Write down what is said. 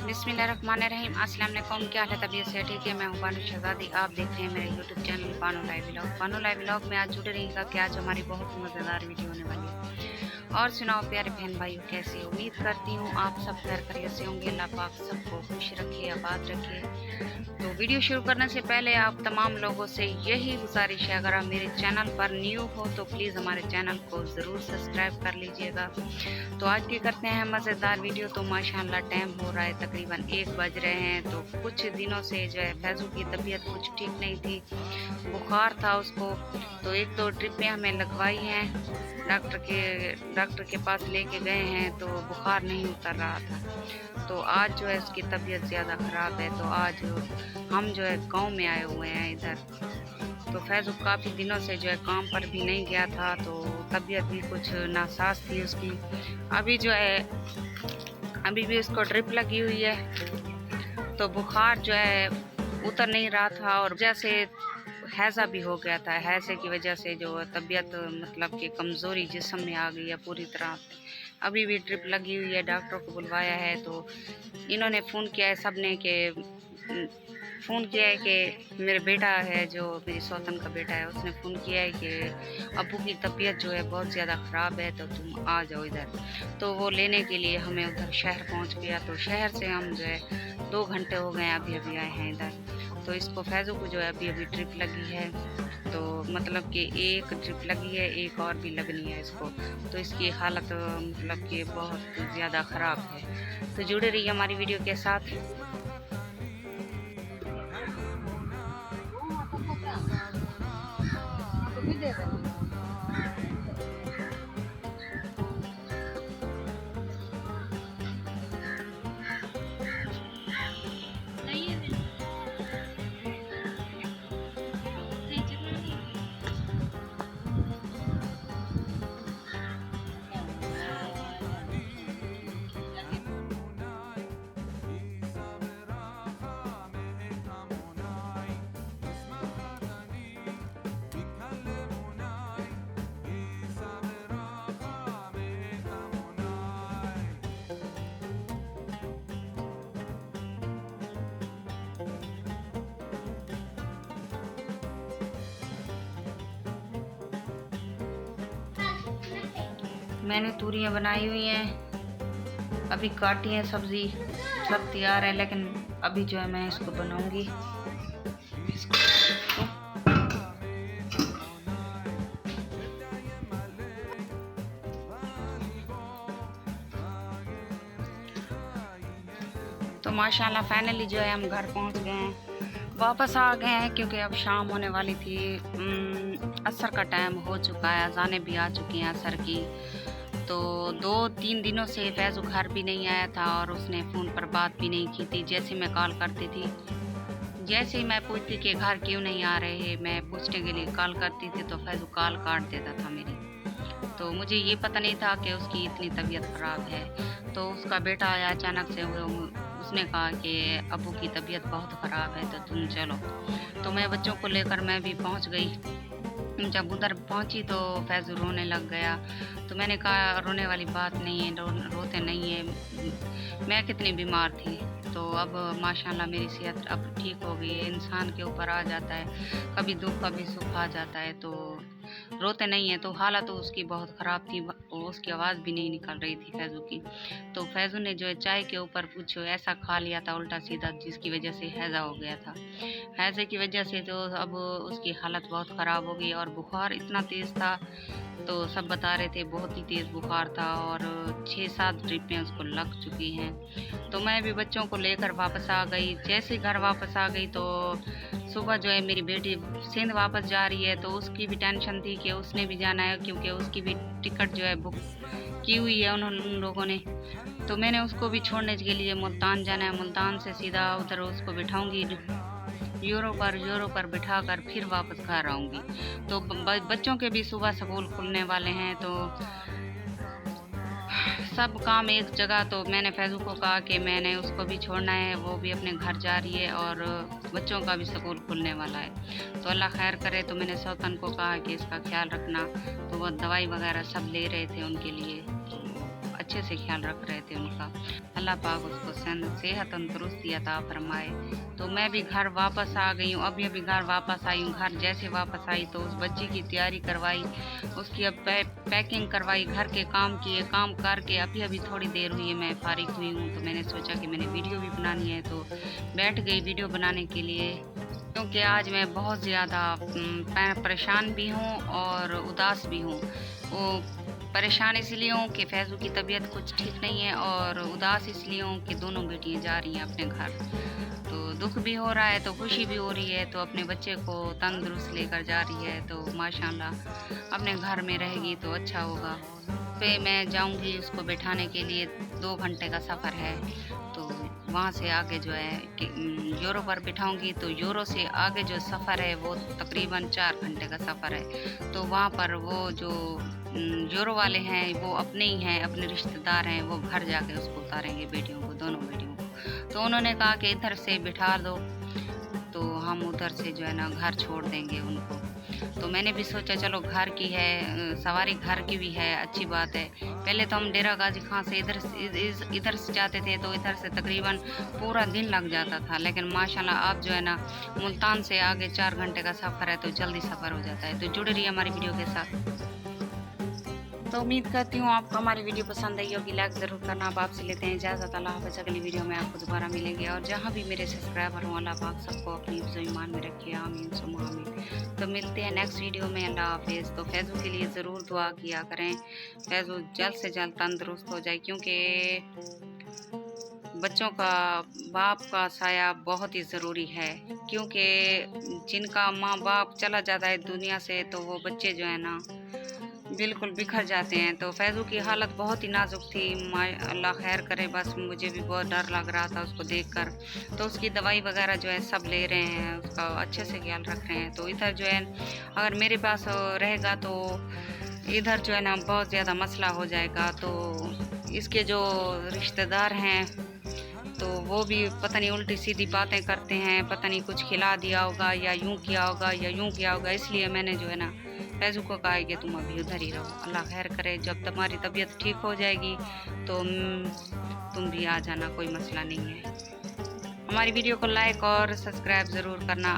बिस्मिल्लाहिर्रहमानिर्रहीम। अस्सलाम वालेकुम। क्या हाल है? तबीयत से ठीक है? मैं हूँ बानू शहजादी। आप देख रहे हैं मेरे यूट्यूब चैनल बानू लाइव व्लॉग। बानू लाइव व्लॉग में आज जुड़े रहिएगा कि आज हमारी बहुत मज़ेदार वीडियो होने वाली है। और सुनाओ प्यारे बहन भाइयों, कैसे? उम्मीद करती हूँ आप सब खैर खैरियत से होंगे। अल्लाह पाक सबको खुश रखे, आबाद रखे। तो वीडियो शुरू करने से पहले आप तमाम लोगों से यही गुजारिश है, अगर आप मेरे चैनल पर न्यू हो तो प्लीज़ हमारे चैनल को ज़रूर सब्सक्राइब कर लीजिएगा। तो आज की करते हैं मज़ेदार वीडियो। तो माशाल्लाह टाइम हो रहा है तकरीबन 1 बज रहे हैं। तो कुछ दिनों से जो है फैज़ू की तबीयत कुछ ठीक नहीं थी, बुखार था उसको। तो एक दो ट्रिपें हमें लगवाई हैं, डॉक्टर के पास लेके गए हैं तो बुखार नहीं उतर रहा था। तो आज जो है उसकी तबीयत ज़्यादा ख़राब है। तो आज हम जो है गांव में आए हुए हैं इधर। तो फैज़ू काफ़ी दिनों से जो है काम पर भी नहीं गया था, तो तबीयत भी कुछ नासाज थी उसकी। अभी जो है अभी भी उसको ड्रिप लगी हुई है। तो बुखार जो है उतर नहीं रहा था और वजह से हैज़ा भी हो गया था। हैज़े की वजह से जो तबीयत मतलब कि कमज़ोरी जिस्म में आ गई है पूरी तरह से। अभी भी ड्रिप लगी हुई है, डॉक्टर को बुलवाया है। तो इन्होंने फ़ोन किया है सब ने कि मेरे बेटा है जो मेरी सौतन का बेटा है, उसने फ़ोन किया है कि अब्बू की तबीयत जो है बहुत ज़्यादा ख़राब है, तो तुम आ जाओ इधर। तो वो लेने के लिए हमें उधर शहर पहुंच गया। तो शहर से हम जो है 2 घंटे हो गए अभी आए हैं इधर। तो इसको फैज़ू को जो है अभी ट्रिप लगी है। तो मतलब कि एक ट्रिप लगी है, एक और भी लगनी है इसको। तो इसकी हालत मतलब कि बहुत ज़्यादा ख़राब है। तो जुड़े रहिए हमारी वीडियो के साथ। मैंने तूरियाँ बनाई हुई हैं, अभी काटी है सब्ज़ी, सब तैयार है। लेकिन अभी जो है मैं इसको बनाऊंगी। तो माशाल्लाह फाइनली जो है हम घर पहुंच गए हैं, वापस आ गए हैं क्योंकि अब शाम होने वाली थी। असर का टाइम हो चुका है, अज़ानें भी आ चुकी हैं असर की। तो 2-3 दिनों से फैज़ू घर भी नहीं आया था और उसने फ़ोन पर बात भी नहीं की थी। जैसे मैं कॉल करती थी, जैसे ही मैं पूछती कि घर क्यों नहीं आ रहे, मैं पूछने के लिए कॉल करती थी तो फैज़ू कॉल काट देता था मेरी। तो मुझे ये पता नहीं था कि उसकी इतनी तबीयत ख़राब है। तो उसका बेटा आया अचानक से, उसने कहा कि अब्बू की तबीयत बहुत ख़राब है तो तुम चलो। तो मैं बच्चों को लेकर मैं भी पहुंच गई। जब उधर पहुंची तो फैज़ू रोने लग गया। तो मैंने कहा रोने वाली बात नहीं है, रोते नहीं है, मैं कितनी बीमार थी। तो अब माशाल्लाह मेरी सेहत अब ठीक हो गई है। इंसान के ऊपर आ जाता है, कभी दुख कभी सुख आ जाता है, तो रोते नहीं है। तो हालत तो उसकी बहुत ख़राब थी, उसकी आवाज़ भी नहीं निकल रही थी फैज़ू की। तो फैज़ू ने जो है चाय के ऊपर कुछ ऐसा खा लिया था उल्टा सीधा, जिसकी वजह से हैज़ा हो गया था। हैज़े की वजह से तो अब उसकी हालत बहुत ख़राब हो गई और बुखार इतना तेज़ था। तो सब बता रहे थे बहुत ही तेज़ बुखार था और 6-7 ड्रिपें उसको लग चुकी हैं। तो मैं भी बच्चों को लेकर वापस आ गई। जैसे घर वापस आ गई तो सुबह जो है मेरी बेटी सिंध वापस जा रही है, तो उसकी भी टेंशन थी कि उसने भी जाना है, क्योंकि उसकी भी टिकट जो है बुक की हुई है उन लोगों ने। तो मैंने उसको भी छोड़ने के लिए मुल्तान जाना है, मुल्तान से सीधा उधर उसको बिठाऊंगी यूरो पर बिठाकर फिर वापस घर आऊँगी। तो बच्चों के भी सुबह स्कूल खुलने वाले हैं। तो सब काम एक जगह, तो मैंने फैज़ू को कहा कि मैंने उसको भी छोड़ना है, वो भी अपने घर जा रही है और बच्चों का भी स्कूल खुलने वाला है। तो अल्लाह खैर करे। तो मैंने सौतन को कहा कि इसका ख्याल रखना, तो वो दवाई वगैरह सब ले रहे थे उनके लिए, तो अच्छे से ख्याल रख रहे थे उनका। अल्लाह पाक उसको सेहत तंदुरुस्ती अता फरमाए। तो मैं भी घर वापस आ गई हूँ, अभी घर वापस आई हूँ। घर जैसे वापस आई तो उस बच्ची की तैयारी करवाई, उसकी अब पैकिंग करवाई, घर के काम किए, काम करके अभी थोड़ी देर हुई है मैं फारिग हुई हूँ। तो मैंने सोचा कि मैंने वीडियो भी बनानी है, तो बैठ गई वीडियो बनाने के लिए, क्योंकि आज मैं बहुत ज़्यादा परेशान भी हूँ और उदास भी हूँ। वो परेशान इसलिए हूँ कि फैज़ू की तबीयत कुछ ठीक नहीं है, और उदास इसलिए हूँ कि दोनों बेटियाँ जा रही हैं अपने घर। तो दुख भी हो रहा है तो खुशी भी हो रही है। तो अपने बच्चे को तंदुरुस्त लेकर जा रही है, तो माशाल्लाह अपने घर में रहेगी तो अच्छा होगा। पे मैं जाऊंगी उसको बैठाने के लिए, 2 घंटे का सफ़र है। तो वहाँ से आगे जो है कि यूरो पर बिठाऊंगी, तो यूरो से आगे जो सफ़र है वो तकरीबन 4 घंटे का सफ़र है। तो वहाँ पर वो जो यूरो वाले हैं वो अपने ही हैं, अपने रिश्तेदार हैं, वो घर जाके उसको उतारेंगे बेटियों को, दोनों बेटियों को। तो उन्होंने कहा कि इधर से बिठा दो, तो हम उधर से जो है ना घर छोड़ देंगे उनको। तो मैंने भी सोचा चलो घर की है सवारी, घर की भी है, अच्छी बात है। पहले तो हम डेरा गाजी खां से इधर से जाते थे, तो इधर से तकरीबन पूरा दिन लग जाता था। लेकिन माशाल्लाह अब जो है ना मुल्तान से आगे 4 घंटे का सफ़र है, तो जल्दी सफ़र हो जाता है। तो जुड़े रहिए हमारी वीडियो के साथ। तो उम्मीद करती हूँ आपको हमारी वीडियो पसंद आई होगी, लाइक ज़रूर करना। अब आपसे लेते हैं इजाज़त, अल्लाह हाफ़िज़। अगली वीडियो में आपको दोबारा मिलेंगे, और जहाँ भी मेरे सब्सक्राइबर हों अल्लाह पाक सबको अपनी हिफ्ज़ ईमान में रखिए, आमीन सुम्मा आमीन। तो मिलते हैं नेक्स्ट वीडियो में, अल्लाह हाफ़िज़। तो फैज़ू के लिए ज़रूर दुआ किया करें, फैज़ू जल्द से जल्द तंदुरुस्त हो जाए, क्योंकि बच्चों का बाप का साया बहुत ही ज़रूरी है। क्योंकि जिनका माँ बाप चला जाता है दुनिया से, तो वो बच्चे जो है ना बिल्कुल बिखर जाते हैं। तो फैज़ू की हालत बहुत ही नाजुक थी, अल्लाह खैर करे। बस मुझे भी बहुत डर लग रहा था उसको देखकर। तो उसकी दवाई वगैरह जो है सब ले रहे हैं, उसका अच्छे से ख्याल रख रहे हैं। तो इधर जो है अगर मेरे पास रहेगा तो इधर जो है ना बहुत ज़्यादा मसला हो जाएगा। तो इसके जो रिश्तेदार हैं तो वो भी पता नहीं उल्टी सीधी बातें करते हैं, पता नहीं कुछ खिला दिया होगा या यूँ किया होगा या यूँ किया होगा। इसलिए मैंने जो है ना फैज़ू को कहा है कि तुम अभी उधर ही रहो, अल्लाह खैर करे। जब तुम्हारी तबीयत ठीक हो जाएगी तो तुम भी आ जाना, कोई मसला नहीं है। हमारी वीडियो को लाइक और सब्सक्राइब ज़रूर करना।